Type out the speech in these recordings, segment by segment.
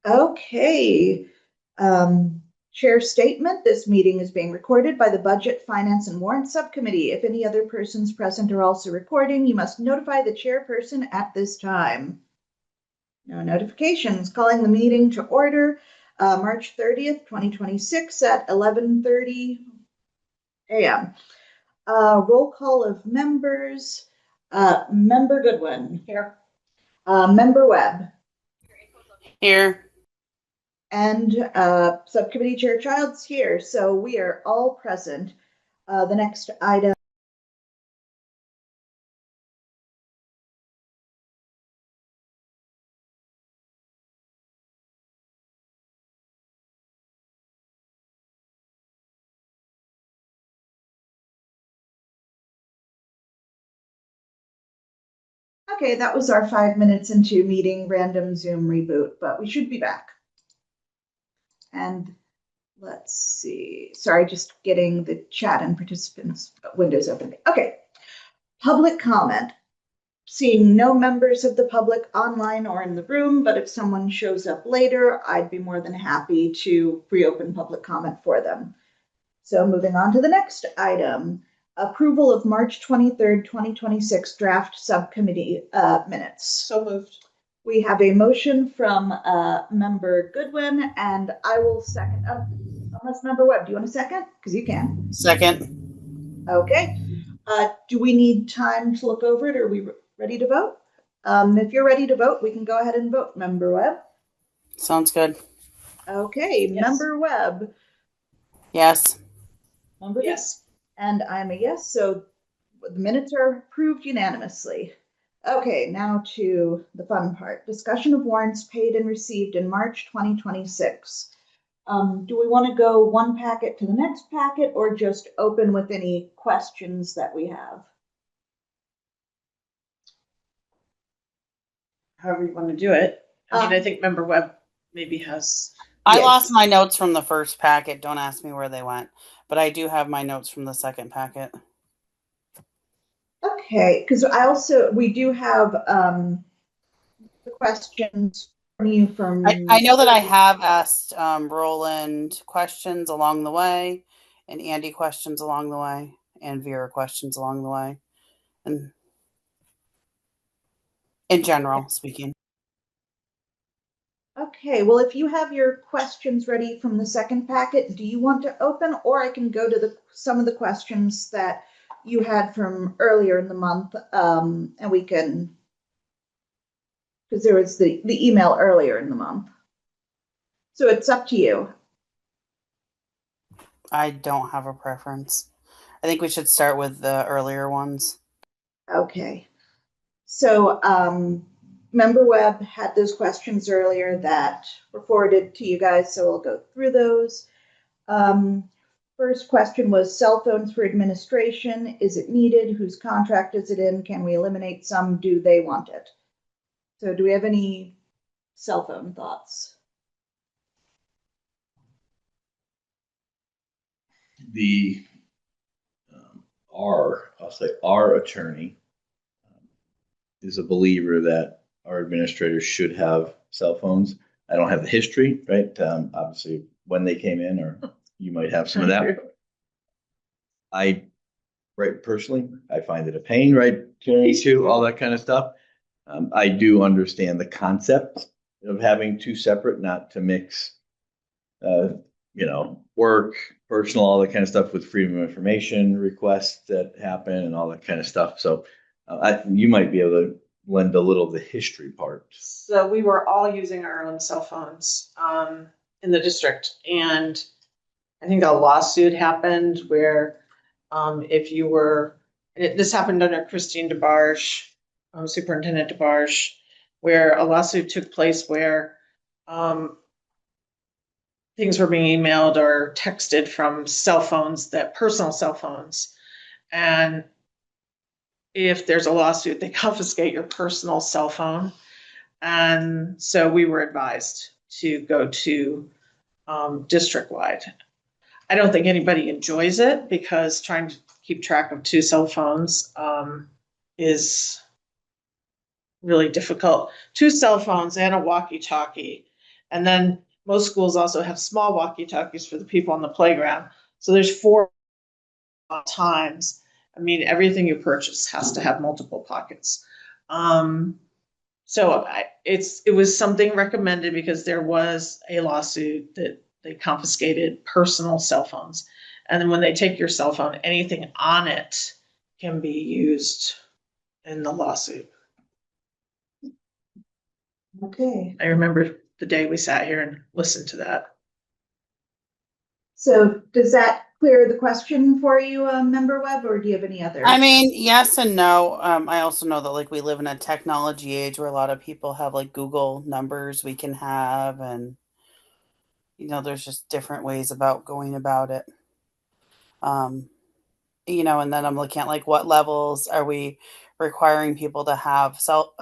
Okay. Chair statement. This meeting is being recorded by the Budget, Finance, and Warrant Subcommittee. If any other persons present are also recording, you must notify the chairperson at this time. No notifications. Calling the meeting to order, March 30th, 2026 at 11:30 a.m. Roll call of members. Member Goodwin. Here. Member Webb. Here. And Subcommittee Chair Childs here. So we are all present. The next item. Okay, that was our 5 minutes into meeting random Zoom reboot, but we should be back. And let's see. Sorry, just getting the chat and participants windows open. Okay, public comment. Seeing no members of the public online or in the room, but if someone shows up later, I'd be more than happy to reopen public comment for them. So moving on to the next item. Approval of March 23rd, 2026 draft subcommittee minutes. So moved. We have a motion from Member Goodwin, and I will second. Unless Member Webb, do you want a second? Because you can. Second. Okay. Do we need time to look over it, or are we ready to vote? If you're ready to vote, we can go ahead and vote. Member Webb? Sounds good. Okay. Yes. Member Webb? Yes. Member? Yes. And I'm a yes, so the minutes are approved unanimously. Okay, now to the fun part. Discussion of warrants paid and received in March 2026. Do we want to go one packet to the next packet or just open with any questions that we have? However you want to do it. I think Member Webb maybe has. I lost my notes from the first packet. Don't ask me where they went, but I do have my notes from the second packet. Okay, because we do have the questions from you from. I know that I have asked Roland questions along the way, and Andy questions along the way, and Vera questions along the way, and in general speaking. Okay, well, if you have your questions ready from the second packet, do you want to open, or I can go to some of the questions that you had from earlier in the month, and we can, because there was the email earlier in the month. So it's up to you. I don't have a preference. I think we should start with the earlier ones. Okay. So, Member Webb had those questions earlier that were forwarded to you guys, so we'll go through those. First question was cell phones for administration. Is it needed? Whose contract is it in? Can we eliminate some? Do they want it? So do we have any cell phone thoughts? Our attorney is a believer that our administrators should have cell phones. I don't have the history, right? Obviously, when they came in, or you might have some of that. Personally, I find it a pain, right? Carrying two, all that kind of stuff. I do understand the concept of having two separate, not to mix, work, personal, all that kind of stuff with freedom of information requests that happen and all that kind of stuff. So you might be able to lend a little of the history part. So we were all using our own cell phones in the district, and I think a lawsuit happened where this happened under Christine DeBarge, Superintendent DeBarge, where a lawsuit took place where things were being emailed or texted from cell phones, personal cell phones, and if there's a lawsuit, they confiscate your personal cell phone. And so we were advised to go to district-wide. I don't think anybody enjoys it because trying to keep track of two cell phones is really difficult. Two cell phones and a walkie-talkie And then most schools also have small walkie-talkies for the people on the playground. So there's 4 times. I mean, everything you purchase has to have multiple pockets. So it was something recommended because there was a lawsuit that they confiscated personal cell phones. And then when they take your cell phone, anything on it can be used in the lawsuit. Okay, I remember the day we sat here and listened to that. so does that clear the question for you, Member Webb, or do you have any other? I mean, yes and no. I also know that like we live in a technology age where a lot of people have like Google numbers we can have, and there's just different ways about going about it. And then I'm looking at like what levels are we requiring people to have cell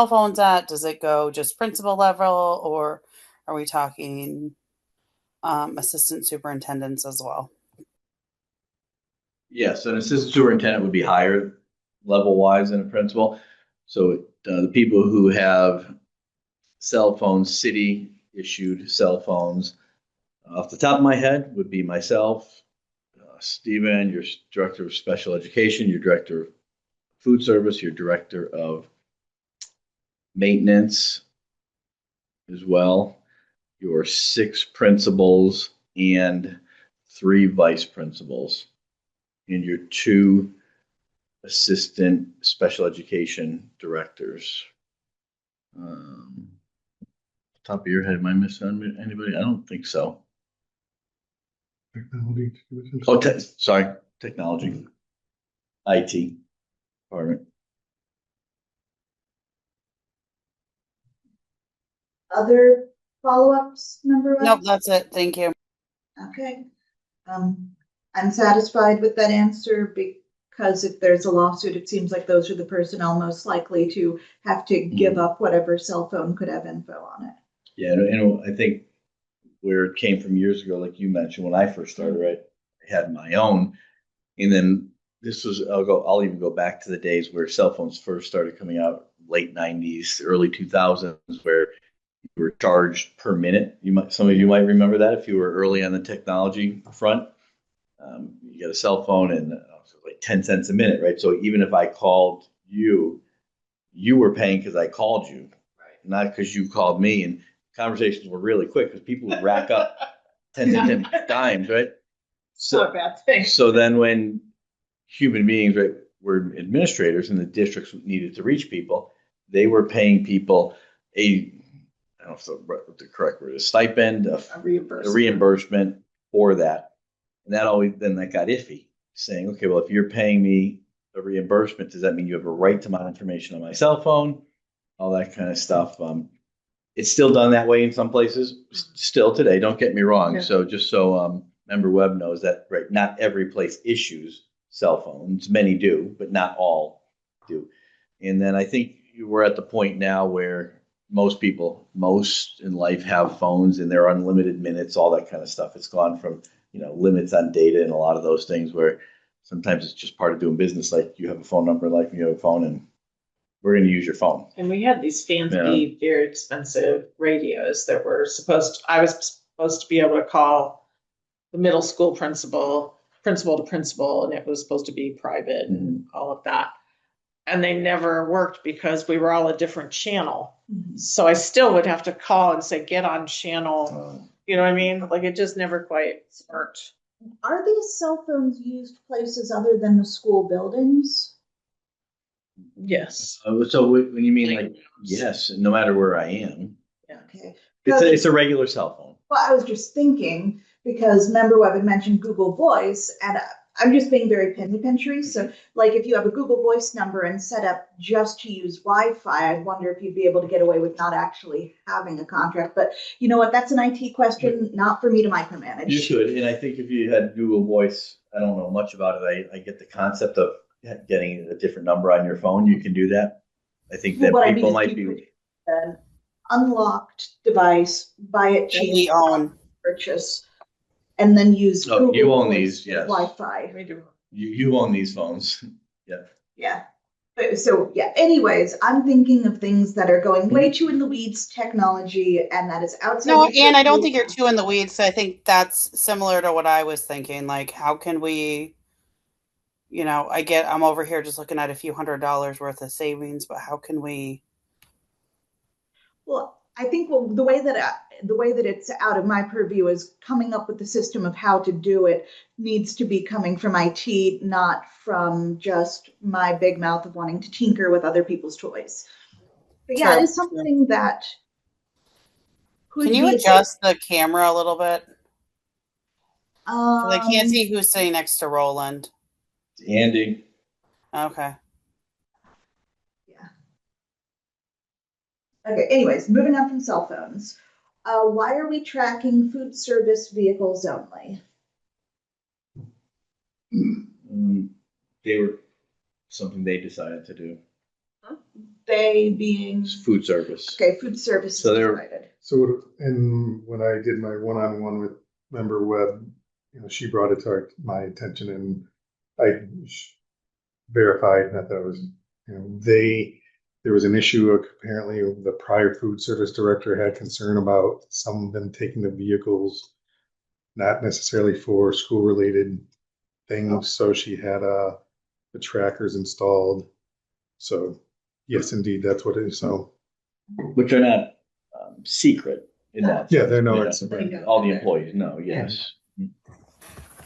phones at? Does it go just principal level, or are we talking assistant superintendents as well? Yes, an assistant superintendent would be higher level wise than a principal. So the people who have cell phones, city issued cell phones, off the top of my head would be myself, Stephen, your director of special education, your director of food service, your director of maintenance as well, your 6 principals and 3 vice principals, and your 2 assistant special education directors. Top of your head, am I missing anybody? I don't think so. Technology. Oh, sorry, technology, IT department. Other follow-ups, Member Webb? Nope, that's it. Thank you. Okay. I'm satisfied with that answer because if there's a lawsuit, it seems like those are the personnel most likely to have to give up whatever cell phone could have info on it. Yeah, and I think where it came from years ago, like you mentioned, when I first started, right, I had my own, and then this was, I'll even go back to the days where cell phones first started coming out, late 90s, early 2000s, where you were charged per minute. Some of you might remember that if you were early on the technology front. You get a cell phone and like 10 cents a minute, right? So even if I called you, you were paying because I called you, right? Not because you called me. And conversations were really quick because people would rack up 10 cents dimes, right? So, Not a bad thing. So then when human beings, right, were administrators and the districts needed to reach people, they were paying people I don't know if the correct word is stipend, a reimbursement for that. And that got iffy, saying, okay, well, if you're paying me a reimbursement, does that mean you have a right to my information on my cell phone? All that kind of stuff. It's still done that way in some places, still today, don't get me wrong. Yeah. So just so Member Webb knows that, right, not every place issues cell phones. Many do, but not all do. And then I think we're at the point now where most in life have phones and they're unlimited minutes, all that kind of stuff. It's gone from, limits on data and a lot of those things where sometimes it's just part of doing business. Like you have a phone number in life and you have a phone and we're going to use your phone. And we had these fancy, very expensive radios that were I was supposed to be able to call the middle school principal to principal, and it was supposed to be private and all of that. And they never worked because we were all a different channel. Mm-hmm. So I still would have to call and say, get on channel. You know what I mean? Like it just never quite worked. Are these cell phones used places other than the school buildings? Yes. So when you mean like, yes, no matter where I am. Yeah. Okay. It's a regular cell phone. Well, I was just thinking because Member Webb had mentioned Google Voice, and I'm just being very penitentiary. So like if you have a Google Voice number and set up just to use Wi-Fi, I'd wonder if you'd be able to get away with not actually having a contract. But you know what? That's an IT question, not for me to micromanage. You should. And I think if you had Google Voice, I don't know much about it. I get the concept of getting a different number on your phone. You can do that. I think that people might be an unlocked device, buy it cheap, purchase, and then use Google you own Voice these, yes. Wi-Fi. We do. You own these phones. Yeah. Yeah. So yeah, anyways, I'm thinking of things that are going way too in the weeds technology and that is outside. No, the and I don't think purview. you're too in the weeds. I think that's similar to what I was thinking. Like, how can we, I'm over here just looking at a few $100s worth of savings, but how can we? Well, I think the way that it's out of my purview is coming up with the system of how to do it needs to be coming from IT, not from just my big mouth of wanting to tinker with other people's toys. But yeah, it True. is something that Can could you be adjust the camera a little bit? Because I can't um see who's sitting next to Roland. Andy, Okay. yeah. Okay, anyways, moving on from cell phones. Why are we tracking food service vehicles only? they were something they decided to do. They being It's food service. okay, food service So is they're- decided. So, and when I did my one-on-one with Member Webb, she brought it to my attention, and I verified that was, there was an issue. Apparently, the prior food service director had concern about some of them taking the vehicles, not necessarily for school-related things. So she had the trackers installed. So, yes, indeed, that's what it is. So, Which are not secret in that. yeah, they know sense, it's all the employees know, yes.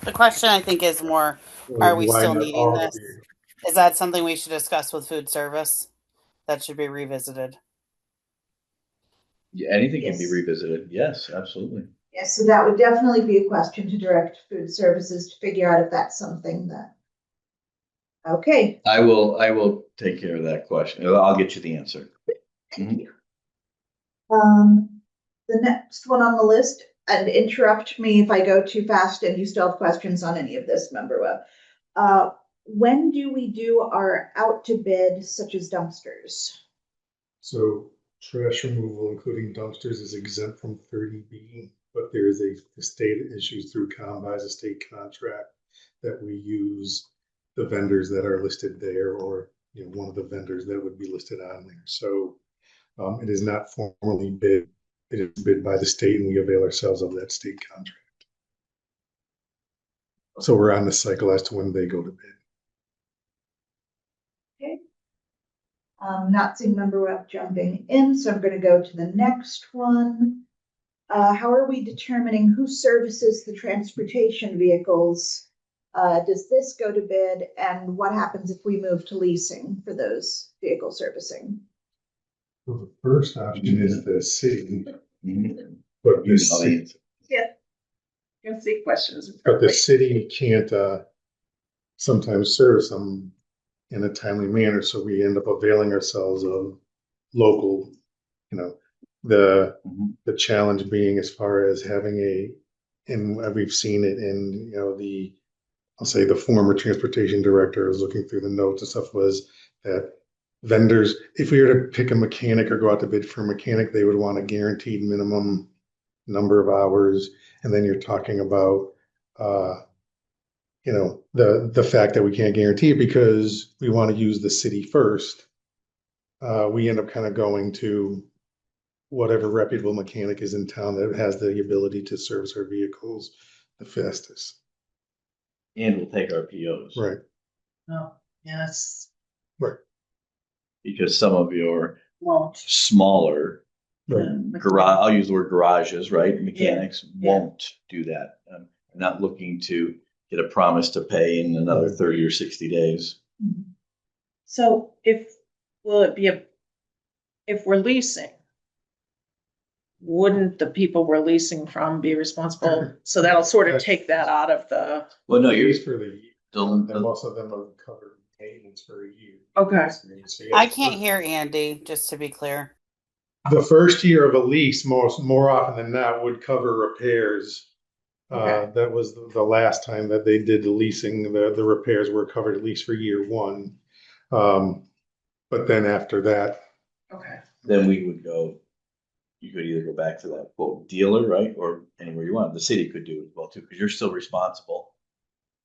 The question I think is more, are we why still not needing all the this? vehicles? Is that something we should discuss with food service? That should be revisited. Yeah, anything can be Yes. revisited. Yes, absolutely. Yes, so that would definitely be a question to direct food services to figure out if that's something that. Okay, I will take care of that question. I'll get you the answer. thank you. The next one on the list, and interrupt me if I go too fast and you still have questions on any of this, Member Webb. When do we do our out to bid, such as dumpsters? So trash removal, including dumpsters, is exempt from 30B, but there is the state issues through COM as a state contract that we use the vendors that are listed there, or one of the vendors that would be listed on there. So it is not formally bid. It is bid by the state, and we avail ourselves of that state contract. So we're on the cycle as to when they go to bid. Okay. Not seeing Member Webb jumping in, so I'm going to go to the next one. How are we determining who services the transportation vehicles? Does this go to bid, and what happens if we move to leasing for those vehicle servicing? So the first option is the city, Mhm. but You the know the city, answer. Yeah. You can see questions. but the city can't sometimes service them in a timely manner, so we end up availing ourselves of local, the Mhm. the challenge being as far as having and we've seen it in, I'll say the former transportation director was looking through the notes and stuff, was that vendors, if we were to pick a mechanic or go out to bid for a mechanic, they would want a guaranteed minimum number of hours. And then you're talking about, the fact that we can't guarantee it because we want to use the city first. We end up kind of going to whatever reputable mechanic is in town that has the ability to service our vehicles the fastest. And we'll take our POs. Right. Oh, yes. Right. Because some of your Won't. smaller Right. garage, I'll use the word garages, right? Mechanics Yeah. won't do that. Not looking to get a promise to pay in another 30 or 60 days. So if we're leasing, wouldn't the people we're leasing from be responsible? So that'll sort of take that out of the. Well, no, Used for the year, and the most of them are covered maintenance for a year. Okay. So I yes, can't hear Andy, just to be clear. the first year of a lease, more often than not, would cover repairs. Okay. That was the last time that they did the leasing. The repairs were covered at least for year one. But then after that, Okay. then we would go, you could either go back to that quote dealer, right? Or anywhere you want. The city could do it as well too, because you're still responsible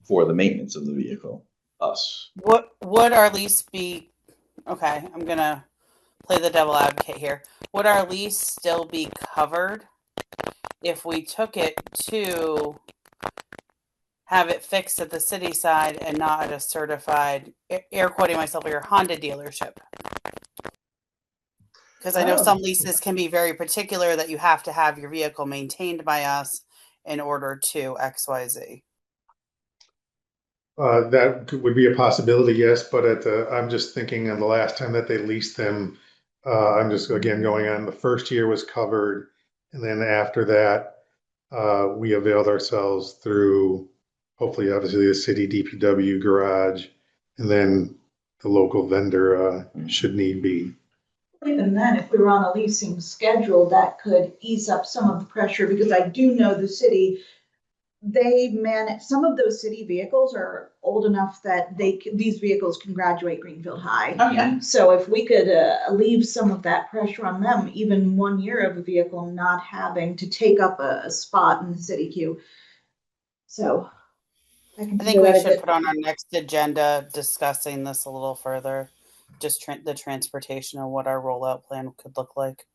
for the maintenance of the vehicle, us. What would our lease be okay, I'm gonna play the devil advocate here. Would our lease still be covered if we took it to have it fixed at the city side and not at a certified, air quoting myself here, Honda dealership? Because I know some leases can be very particular that you have to have your vehicle maintained by us in order to XYZ. Would be a possibility, yes, but I'm just thinking of the last time that they leased them. I'm just again going on, the first year was covered, and then after that, we availed ourselves through, hopefully, obviously, the city DPW garage, and then the local vendor, should need be. Even then, if we were on a leasing schedule, that could ease up some of the pressure, because I do know the city, they manage, some of those city vehicles are old enough that these vehicles can graduate Greenfield High. Oh, yeah. So if we could alleviate some of that pressure on them, even 1 year of a vehicle not having to take up a spot in the city queue. So I think we should put on our next agenda discussing this a little further, just the transportation and what our rollout plan could look like.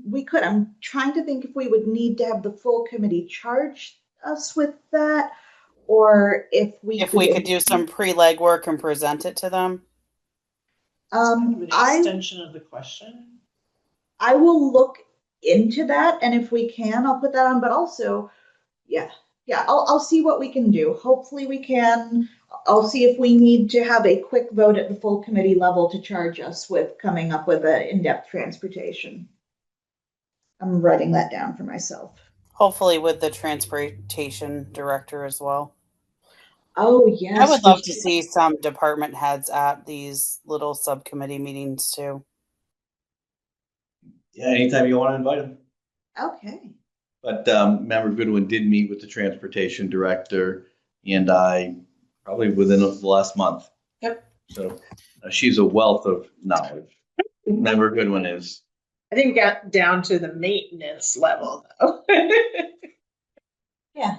We could. I'm trying to think if we would need to have the full committee charge us with that, or if we could do some pre-legwork and present it to them. An extension of the question. I will look into that, and if we can, I'll put that on. But also, yeah, I'll see what we can do. Hopefully, we can. I'll see if we need to have a quick vote at the full committee level to charge us with coming up with an in-depth transportation. I'm writing that down for myself. Hopefully with the transportation director as well. Oh, yes. I would love to see some department heads at these little subcommittee meetings too. Yeah, anytime you want to invite them. Okay. But Member Goodwin did meet with the transportation director and I probably within the last month. Yep. So she's a wealth of knowledge. Member Goodwin is. I didn't get down to the maintenance level though. Yeah.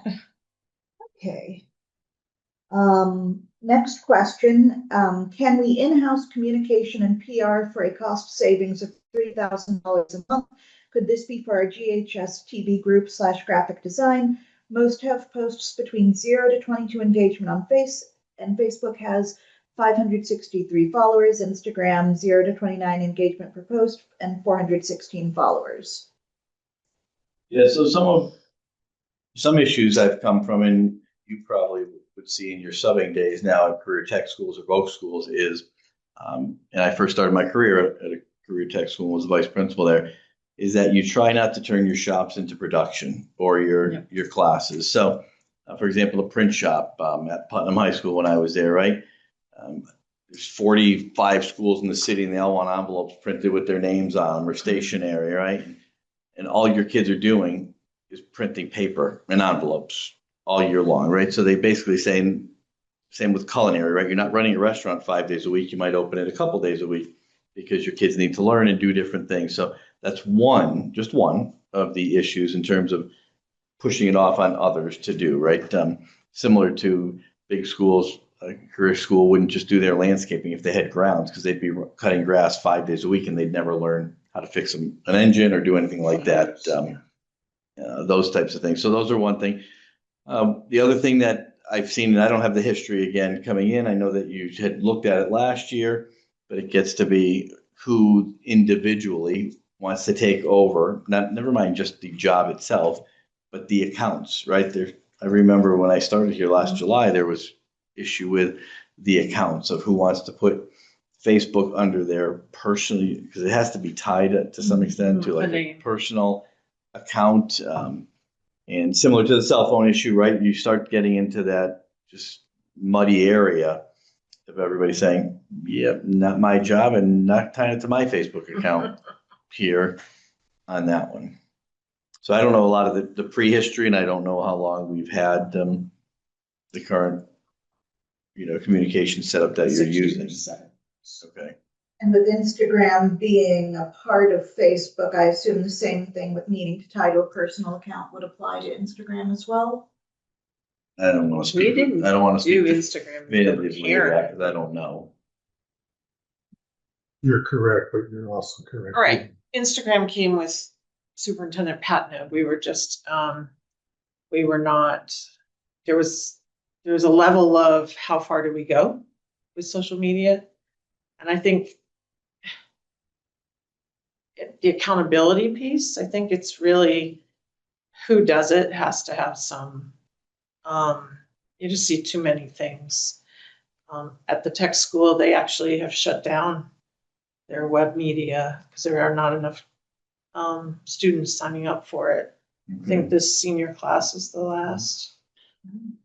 Okay. Next question. Can we in-house communication and PR for a cost savings of $3,000 a month? Could this be for our GHS TV group / graphic design? Most have posts between 0 to 22 engagement on Facebook has 563 followers, Instagram 0 to 29 engagement per post, and 416 followers. Yeah, so some issues I've come from, and you probably would see in your subbing days now at career tech schools or both schools is, and I first started my career at a career tech school and was the vice principal there, is that you try not to turn your shops into production or your classes. So, for example, the print shop at Putnam High School when I was there, right? There's 45 schools in the city and they all want envelopes printed with their names on them or stationery, right? And all your kids are doing is printing paper and envelopes all year long, right? So they basically saying, same with culinary, right? You're not running a restaurant 5 days a week. You might open it a couple days a week because your kids need to learn and do different things. So that's just one of the issues in terms of pushing it off on others to do, right? Similar to big schools, a career school wouldn't just do their landscaping if they had grounds because they'd be cutting grass 5 days a week and they'd never learn how to fix an engine or do anything like that. Those types of things. So those are one thing. The other thing that I've seen, and I don't have the history again coming in, I know that you had looked at it last year, but it gets to be who individually wants to take over, never mind just the job itself, but the accounts, right? I remember when I started here last July, there was issue with the accounts of who wants to put Facebook under their personally, because it has to be tied to some extent to like a personal account. And similar to the cell phone issue, right? You start getting into that just muddy area of everybody saying, yeah, not my job and not tying it to my Facebook account here on that one. So I don't know a lot of the prehistory, and I don't know how long we've had the current, communication setup that you're using. Okay. And with Instagram being a part of Facebook, I assume the same thing with needing to tie to a personal account would apply to Instagram as well. I don't want to speak. We didn't I don't want to speak do to Instagram definitively because I don't know. You're correct, but you're also correct. All right. Instagram came with Superintendent Patnode. We were just, we were not, there was a level of how far do we go with social media? And I think the accountability piece, I think it's really who does it has to have some, you just see too many things. At the tech school, they actually have shut down their web media because there are not enough students signing up for it. I think this senior class is the last.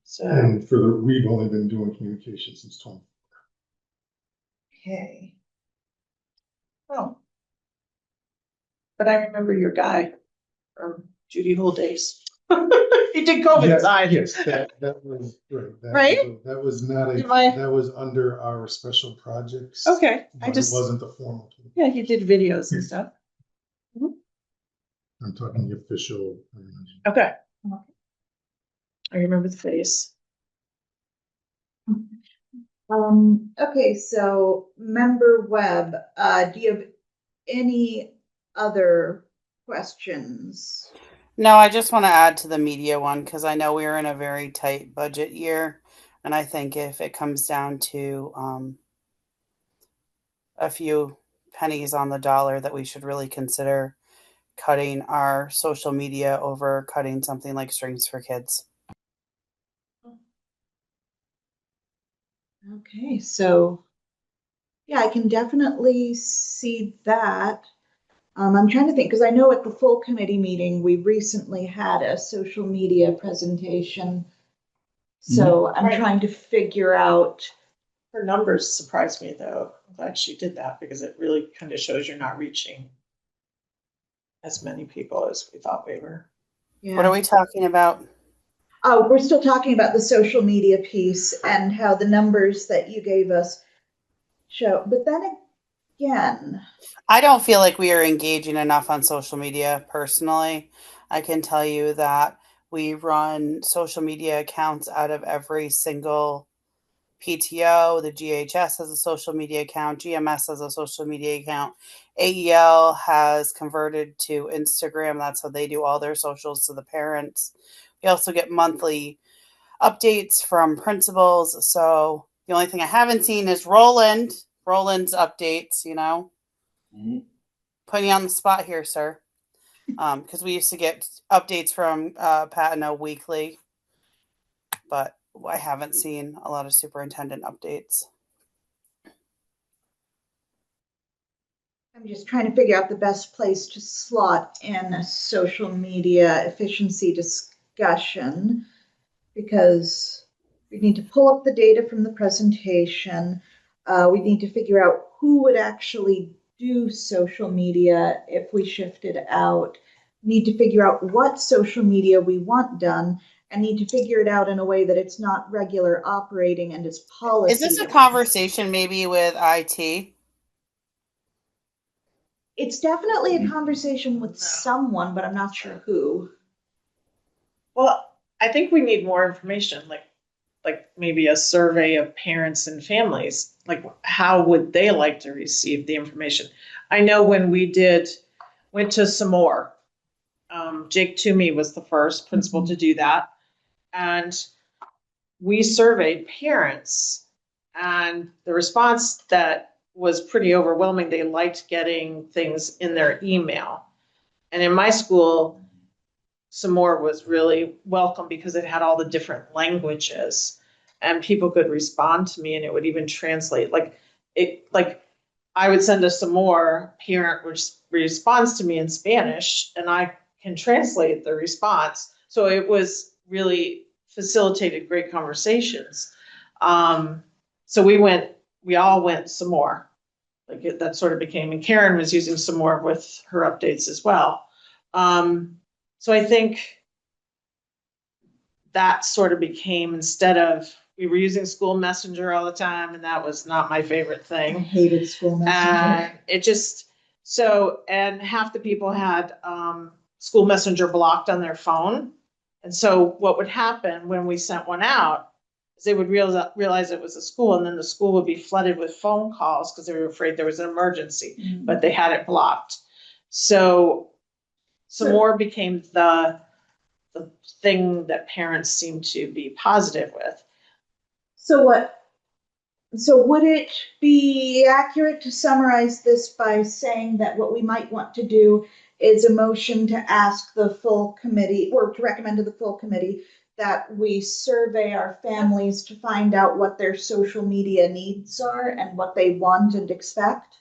So, And we've only been doing communication since 20. okay. Oh. But I remember your guy from Judy Hole days. He did COVID side. Yes, that was right. Right? That was not a, Am I- that was under our special projects. Okay, But it wasn't the formal. yeah, he did videos and stuff. I'm talking the official. Okay. I remember the face. Okay, so Member Webb, do you have any other questions? No, I just want to add to the media one because I know we're in a very tight budget year. And I think if it comes down to a few pennies on the dollar, that we should really consider cutting our social media over cutting something like Strings for Kids. Okay, so yeah, I can definitely see that. I'm trying to think because I know at the full committee meeting, we recently had a social media presentation. So I'm Right. trying to figure out. Her numbers surprised me though. I'm glad she did that because it really kind of shows you're not reaching as many people as we thought we were. Yeah. What are we talking about? Oh, we're still talking about the social media piece and how the numbers that you gave us show. But then again, I don't feel like we are engaging enough on social media personally. I can tell you that we run social media accounts out of every single PTO. The GHS has a social media account, GMS has a social media account, AEL has converted to Instagram. That's how they do all their socials to the parents. We also get monthly updates from principals. So the only thing I haven't seen is Roland's updates, Putting you on the spot here, sir. Because we used to get updates from Patino weekly, but I haven't seen a lot of superintendent updates. I'm just trying to figure out the best place to slot in a social media efficiency discussion because we need to pull up the data from the presentation. We need to figure out who would actually do social media if we shifted out. Need to figure out what social media we want done and need to figure it out in a way that it's not regular operating and it's policy. Is this a conversation maybe with IT? It's definitely a conversation with someone, but I'm not sure who. Well, I think we need more information, like maybe a survey of parents and families. Like, how would they like to receive the information? I know when we went to some more. Jake Toomey was the first principal to do that, and we surveyed parents, and the response that was pretty overwhelming. They liked getting things in their email, and in my school, some more was really welcome because it had all the different languages and people could respond to me and it would even translate like I would send us some more parent responds to me in Spanish and I can translate the response. So it was really facilitated great conversations. So we all went some more that sort of became, and Karen was using some more with her updates as well. So I think that sort of became, instead of, we were using School Messenger all the time, and that was not my favorite I thing. hated School Messenger. It just, and half the people had School Messenger blocked on their phone. And so what would happen when we sent one out, They would realize it was a school, and then the school would be flooded with phone calls because they were afraid there was an emergency, but they had it blocked. So some more became the thing that parents seem to be positive with. So would it be accurate to summarize this by saying that what we might want to do is a motion to ask the full committee, or to recommend to the full committee, that we survey our families to find out what their social media needs are and what they want and expect?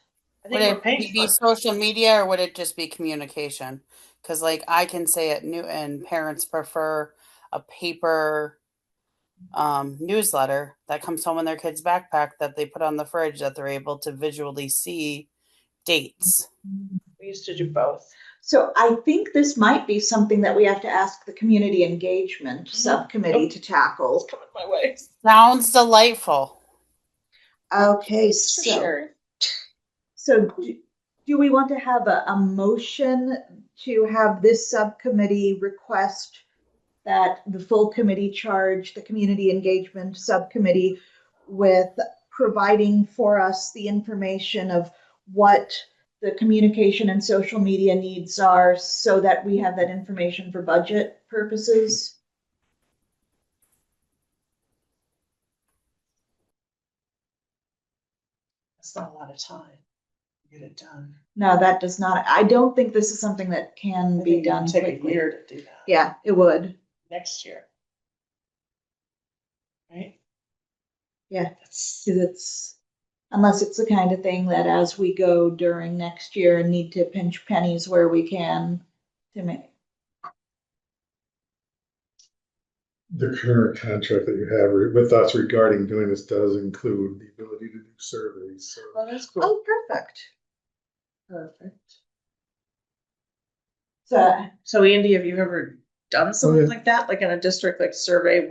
I Would think we're it paying be for it. social media or would it just be communication? Because, like, I can say at Newton, parents prefer a paper newsletter that comes home in their kid's backpack that they put on the fridge that they're able to visually see dates. We used to do both. So I think this might be something that we have to ask the community engagement subcommittee to tackle. It's coming my way. Sounds delightful. Okay, Thanks for sharing. so do we want to have a motion to have this subcommittee request that the full committee charge the community engagement subcommittee with providing for us the information of what the communication and social media needs are so that we have that information for budget purposes? That's not a lot of time to get it done. No, that does not. I don't think this is something that can be It'd done take a quickly. year to do that. Yeah, it would. Next year. Right? Yeah. That's, 'Cause it's, unless it's the kind of thing that as we go during next year and need to pinch pennies where we can to make. The current contract that you have with us regarding doing this does include the ability to do surveys, so. well, that's cool. Oh, perfect. Perfect. So, Andy, have you ever done something yeah. like that, like in a district like survey,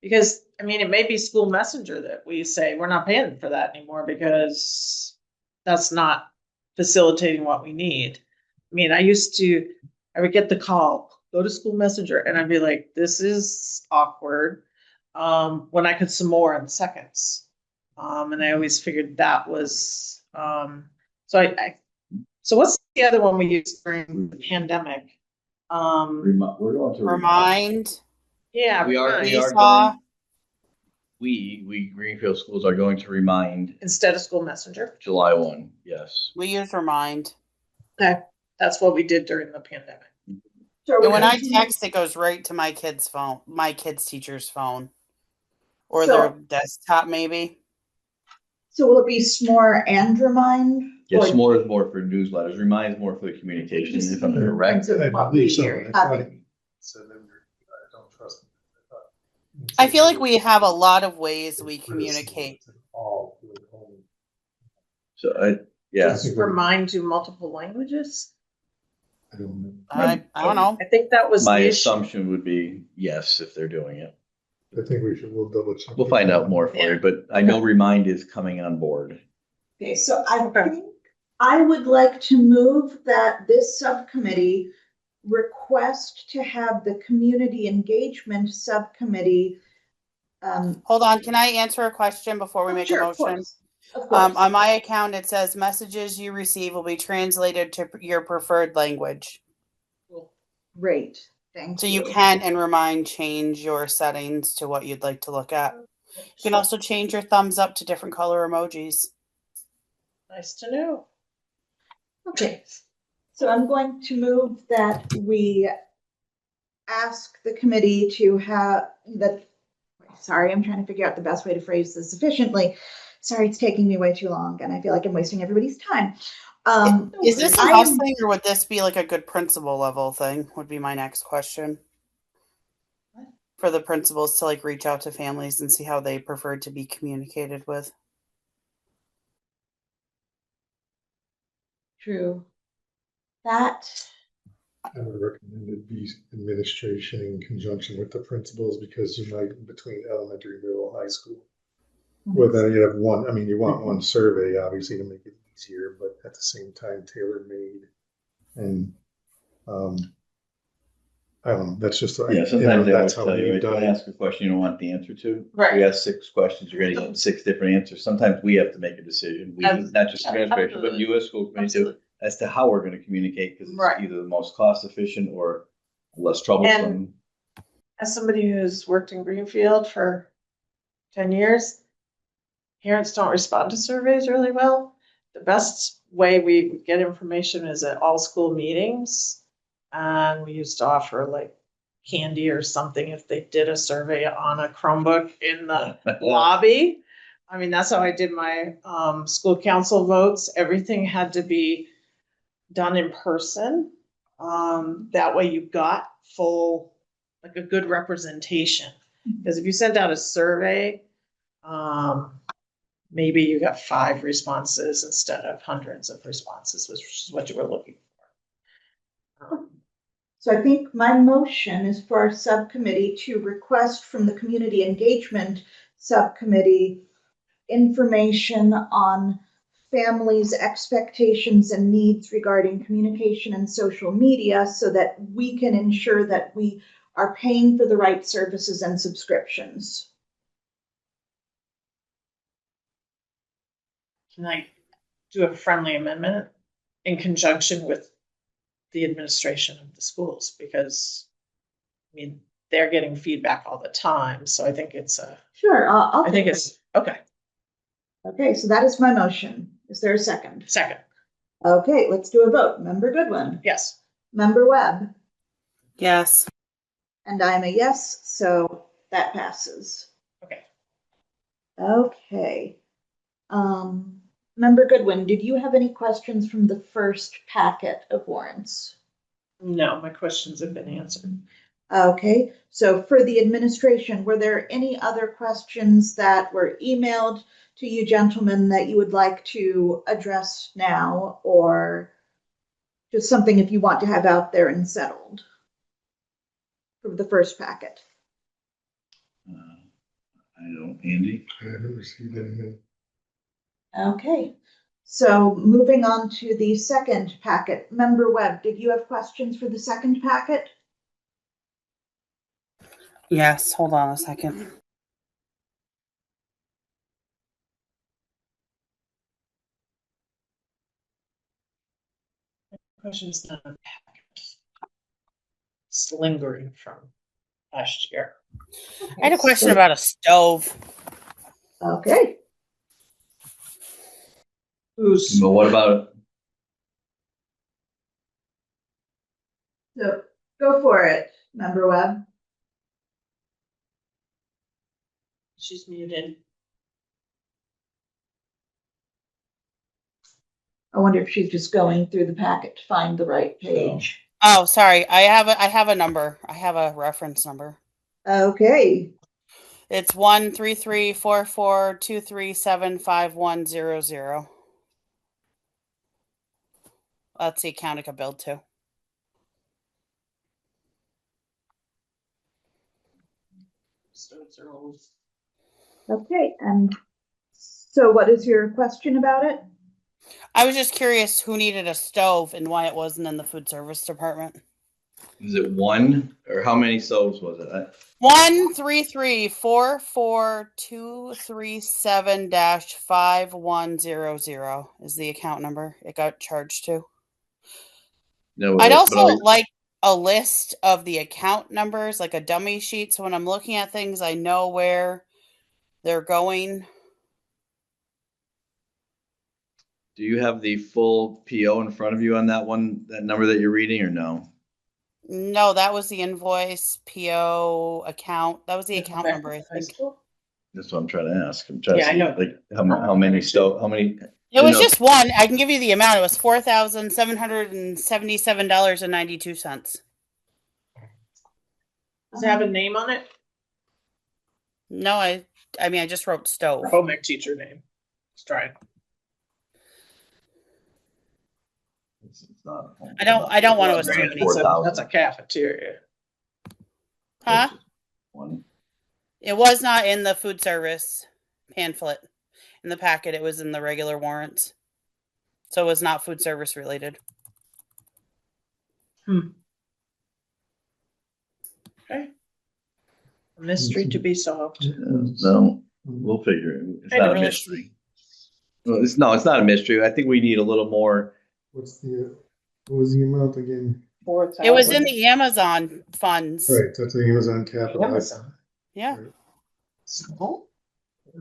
because I mean, it may be school messenger that we say we're not paying for that anymore because that's not facilitating what we need. I mean, I would get the call, go to school messenger, and I'd be like, this is awkward. When I could some more in seconds. And I always figured that was, so what's the other one we used during the pandemic? We're going to Remind. Yeah, We are Seesaw. going, we Greenfield schools are going to remind instead of school messenger. July 1, yes. We use Remind. Okay, that's what we did during the pandemic. And when I text, it goes right to my kid's phone, my kid's teacher's phone, or their desktop, maybe. So will it be S'more and Remind? Yes, more is more for newsletters, remind is more for the communication, if I'm correct. I believe so. I thought it said that I don't trust them. I feel like we have a lot of ways we communicate. So yeah. Does Remind do multiple languages? I don't know. I don't know. I think that was My the assumption would be yes, if they're doing it. I think we'll double check. We'll find out more for you, but I know Remind is coming on board. Okay, so I think I would like to move that this subcommittee request to have the community engagement subcommittee. Hold on, can I answer a question before we make a motion? Of course. On my account, it says messages you receive will be translated to your preferred language. Great, thank So you. you can, in Remind, change your settings to what you'd like to look at. You can also change your thumbs up to different color emojis. nice to know. Okay, so I'm going to move that we ask the committee to have that. Sorry, I'm trying to figure out the best way to phrase this efficiently. Sorry, it's taking me way too long, and I feel like I'm wasting everybody's time. Is this a house thing, or would this be like a good principal level thing? Would be my next question. For the principals to like reach out to families and see how they prefer to be communicated with. True. That. I would recommend it be administration in conjunction with the principals, because you might, between elementary, middle, high school. Well, then you have one, I mean, you want one survey, obviously, to make it easier, but at the same time, tailor-made. And I don't know, that's just, Yeah, sometimes they that's always how tell you, we've right, done don't it. ask a question you don't want the answer to. Right. We ask 6 questions, you're gonna get 6 different answers. Sometimes we have to make a decision. We, not just administration, but you as school committee too, as to how we're gonna communicate, because it's Right. either the most cost efficient or less troublesome. As somebody who's worked in Greenfield for 10 years, parents don't respond to surveys really well. The best way we get information is at all school meetings. And we used to offer like candy or something if they did a survey on a Chromebook in the lobby. I mean, that's how I did my school council votes. Everything had to be done in person. That way you got full, like a good representation. Because if you send out a survey, maybe you got 5 responses instead of hundreds of responses, which is what you were looking for. So I think my motion is for our subcommittee to request from the community engagement subcommittee information on families' expectations and needs regarding communication and social media so that we can ensure that we are paying for the right services and subscriptions. Can I do a friendly amendment in conjunction with the administration of the schools? Because, I mean, they're getting feedback all the time, so I think it's a, Sure, I'll I think take it's, okay, Okay, so that is my motion. Is there a second? second, Okay, let's do a vote. Member Goodwin, yes. Member Webb, Yes. and I'm a yes, so that passes. Okay. Okay. Member Goodwin, did you have any questions from the first packet of warrants? No, my questions have been answered. Okay, so for the administration, were there any other questions that were emailed to you gentlemen that you would like to address now, or just something if you want to have out there and settled from the first packet? I don't, Andy? I haven't received anything. Okay, so moving on to the second packet. Member Webb, did you have questions for the second packet? Yes. Hold on a second. Questions not unpacked. It's lingering from last year. I had a question about a stove. Okay, Who's, But what about, so go for it, Member Webb. she's muted. I wonder if she's just going through the packet to find the right page. Oh, sorry. I have a number. I have a reference number. Okay, It's 1334423751000. That's the account it got billed to. Stoves are old. okay, and so what is your question about it? I was just curious who needed a stove and why it wasn't in the food service department. is it 1 or how many stoves was it? 1334423751000 is the account number it got charged to. No, I'd but also like a list of the account numbers, like a dummy sheet, so when I'm looking at things, I know where they're going. do you have the full PO in front of you on that one, that number that you're reading, or no? No, that was the invoice, PO, account. That was the account number, I think. That's what I'm trying to ask. I'm trying Yeah, I to see, know. like, how many how many? It was No. just one. I can give you the amount. It was $4,777.92. Does it have a name on it? No, I mean I just wrote stove. Home ec teacher name. Let's try it. It's not. I don't want to assume That's anything. 4,000. that's a cafeteria. Huh? One. It was not in the food service pamphlet. In the packet, it was in the regular warrants. So it was not food service related. Okay. A mystery to be solved. No, we'll figure it. It's I'd not a really mystery. Well, it's not a mystery. I think we need a little more. What was the amount again? It was in the Amazon funds. Right, that's the Amazon capital. Amazon. Yeah. Small? I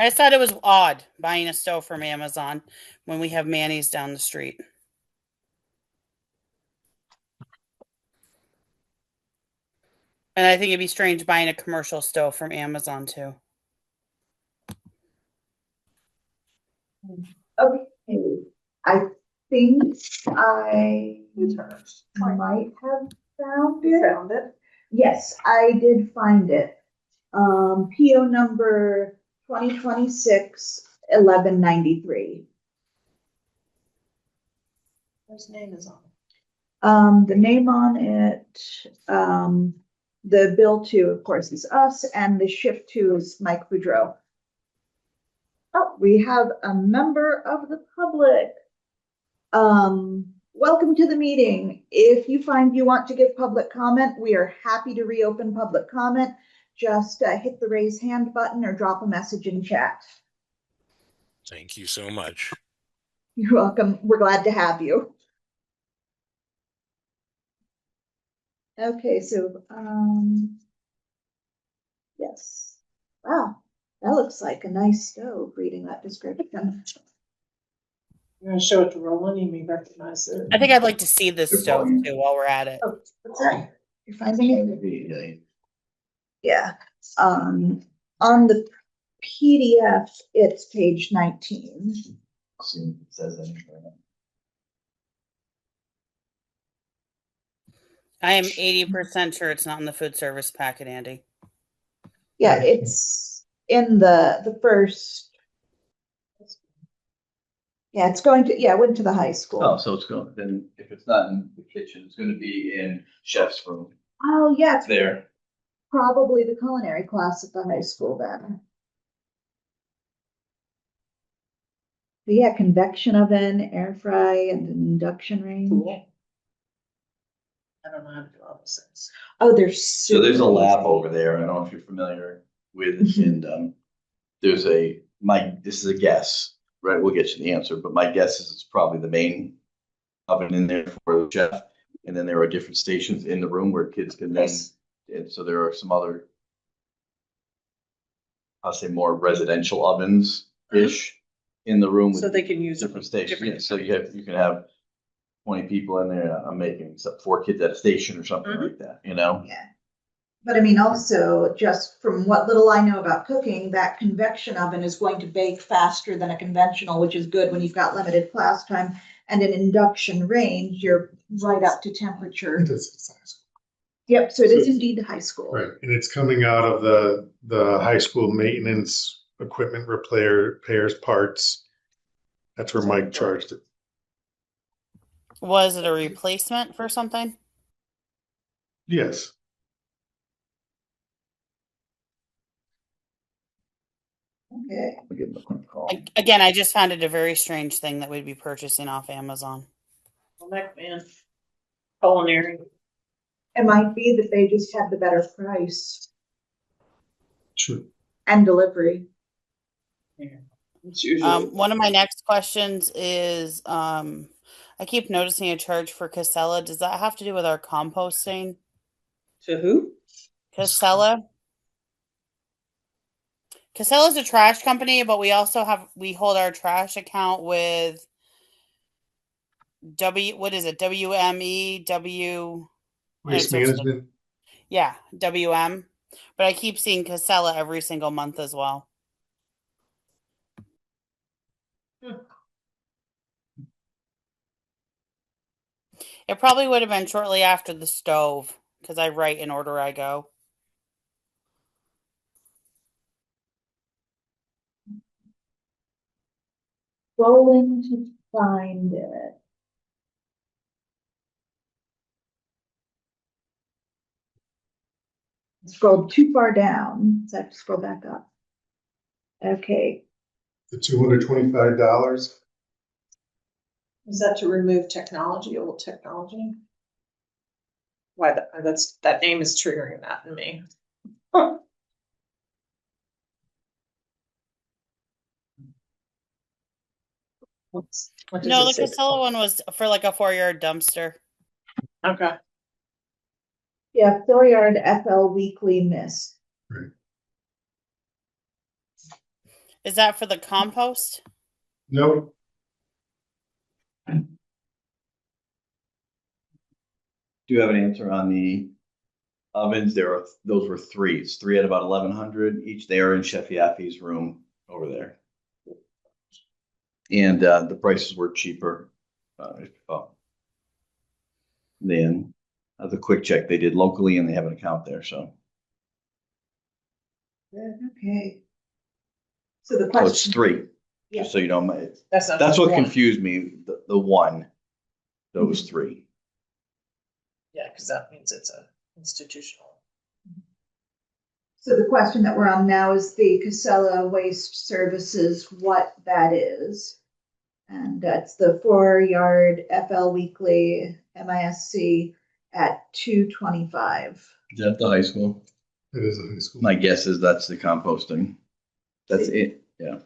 just thought it was odd buying a stove from Amazon when we have Manny's down the street. And I think it'd be strange buying a commercial stove from Amazon too. Okay, I think I might have found it. Found it. Yes, I did find it. PO number 2026-1193. Whose name is on it? The name on it, the bill to, of course, is us, and the ship to is Mike Boudreau. Oh, we have a member of the public. Welcome to the meeting. If you find you want to give public comment, we are happy to reopen public comment. Just hit the raise hand button or drop a message in chat. Thank you so much. You're welcome. We're glad to have you. Okay, so, yes. Wow, that looks like a nice stove, reading that description. You're gonna show it to Roland, you may recognize it. I think I'd like to see this Good stove volume. too while we're at it. Oh, what's that? You're finding it? Yeah. On the PDF, it's page 19. See if it says anything. I am 80% sure it's not in the food service packet, Andy. Yeah, it's in the first. Yeah, it's going to, it went to the high school. Oh, so it's going, then if it's not in the kitchen, it's gonna be in chef's room Oh, yeah, it's there. probably the culinary class at the high school then. But yeah, convection oven, air fry, and an induction range. Cool. I don't know how to do all those things. Oh, there's So there's a lab over there. I don't know if you're familiar with it. Mhm. And there's this is a guess, right? We'll get you the answer, but my guess is it's probably the main oven in there for the chef. And then there are different stations in the room where kids can then, Nice. and so there are some other, I'll say more residential ovens-ish in the room. So with they can use different different. stations. So you can have 20 people in there. I'm making except 4 kids at a station or something Mhm. like that, you know? Yeah. But I mean, also, just from what little I know about cooking, that convection oven is going to bake faster than a conventional, which is good when you've got limited class time. And an induction range, you're right up to temperature. It is, it's high school. Yep, so it is So- indeed high school. Right, and it's coming out of the high school maintenance equipment repairs parts. That's where Mike charged it. Was it a replacement for something? Yes. Okay. I'll give them a quick call. Again, I just found it a very strange thing that we'd be purchasing off Amazon. Well, heck, man. Culinary. It might be that they just had the better price Sure. and delivery. It's usually. One of my next questions is I keep noticing a charge for Casella. Does that have to do with our composting? To who? Casella? Casella's a trash company, but we hold our trash account with what is it? WME, Waste It's just- management. yeah, WM. But I keep seeing Casella every single month as well. It probably would have been shortly after the stove because I write in order I go. Scrolling to find it. Scrolled too far down, so I have to scroll back up. Okay, The $225. Is that to remove technology, old technology? why that name is triggering that in me. What does No, it the say? Casella one was for like a 4-yard dumpster. Okay. Yeah, Dooryard FL Weekly Miss. Is that for the compost? No, Do you have an answer on the ovens? Those were three. It's three at about 1,100 each. They are in Chef Yaffe's room over there. And the prices were cheaper than the quick check they did locally, and they have an account there. So, Okay. So the so it's question. three. Yeah. Just so you know, That's not that's just what one. confused me. The one, those three. Yeah, because that means it's a institutional. So the question that we're on now is the Casella Waste Services, what that is. And that's the 4-yard FL Weekly MISC at $225. Is that the high school? it is a high school. My guess is that's the composting. That's it. Yeah,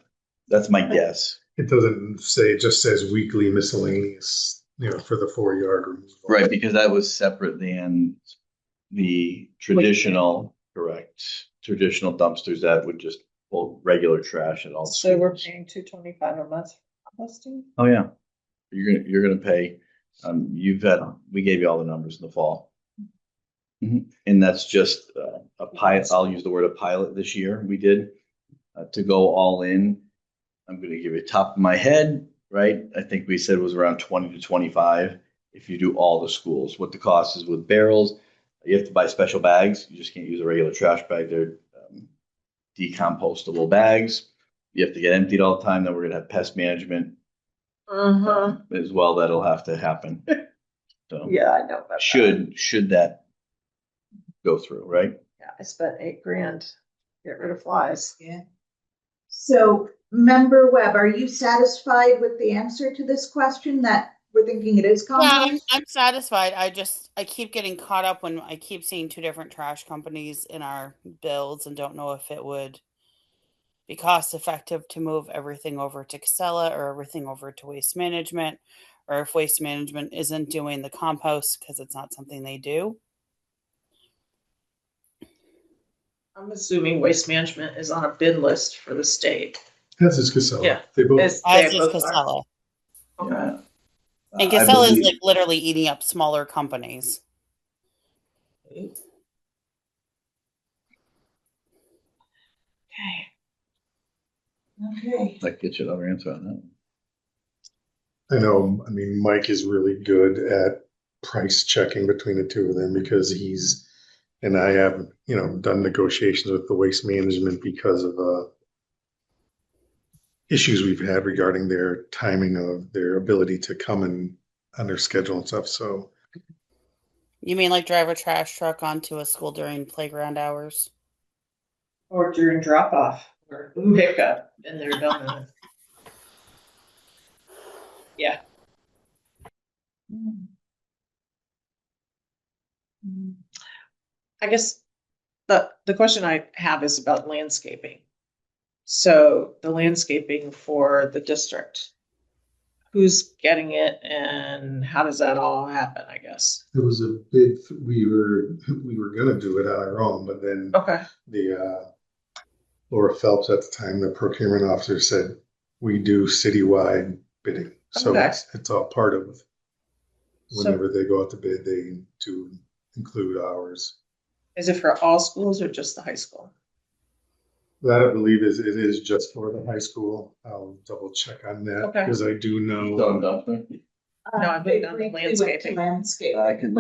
that's my guess. It doesn't say, it just says weekly miscellaneous, for the 4-yard removal. Right, because that was separate than the traditional, correct, traditional dumpsters that would just pull regular trash at all. So we're schools. paying $225 a month for composting? Oh, yeah. You're gonna pay, we gave you all the numbers in the fall. And that's just a pilot. I'll use the word a pilot this year. We did to go all in. I'm gonna give you top of my head, right? I think we said it was around 20 to 25 if you do all the schools. What the cost is with barrels, you have to buy special bags. You just can't use a regular trash bag. They're decompostable bags. You have to get emptied all the time. Then we're gonna have pest management as well. That'll have to happen. So Yeah, I know. About should that go through, right? Yeah, I spent $8,000 to get rid of flies. Yeah. So Member Webb, are you satisfied with the answer to this question that we're thinking it is Yeah, compost? I'm satisfied. I keep getting caught up when I keep seeing 2 different trash companies in our bills and don't know if it would be cost effective to move everything over to Casella or everything over to Waste Management, or if Waste Management isn't doing the compost because it's not something they do. I'm assuming Waste Management is on a bid list for the state. That's just Casella. Yeah. They both. As As is Casella. Okay. Yeah. And I Casella is believe- like literally eating up smaller companies. Okay. Okay. That gets you another answer on that. I know, I mean, Mike is really good at price checking between the two of them because and I have, done negotiations with the Waste Management because of issues we've had regarding their timing of their ability to come and on their schedule and stuff. So You mean like drive a trash truck onto a school during playground hours? Or during drop off or pickup, and they're done. Yeah. I guess the question I have is about landscaping. So the landscaping for the district, who's getting it and how does that all happen, I guess? it was a bid, we were gonna do it on our own, but then Okay. the Laura Phelps at the time, the procurement officer, said we do citywide bidding. So Okay. it's all part of So whenever they go out to bid, they do include ours. is it for all schools or just the high school? That I believe it is just for the high school. I'll double check on that Okay. because I do know. No, I've been done the landscaping. I can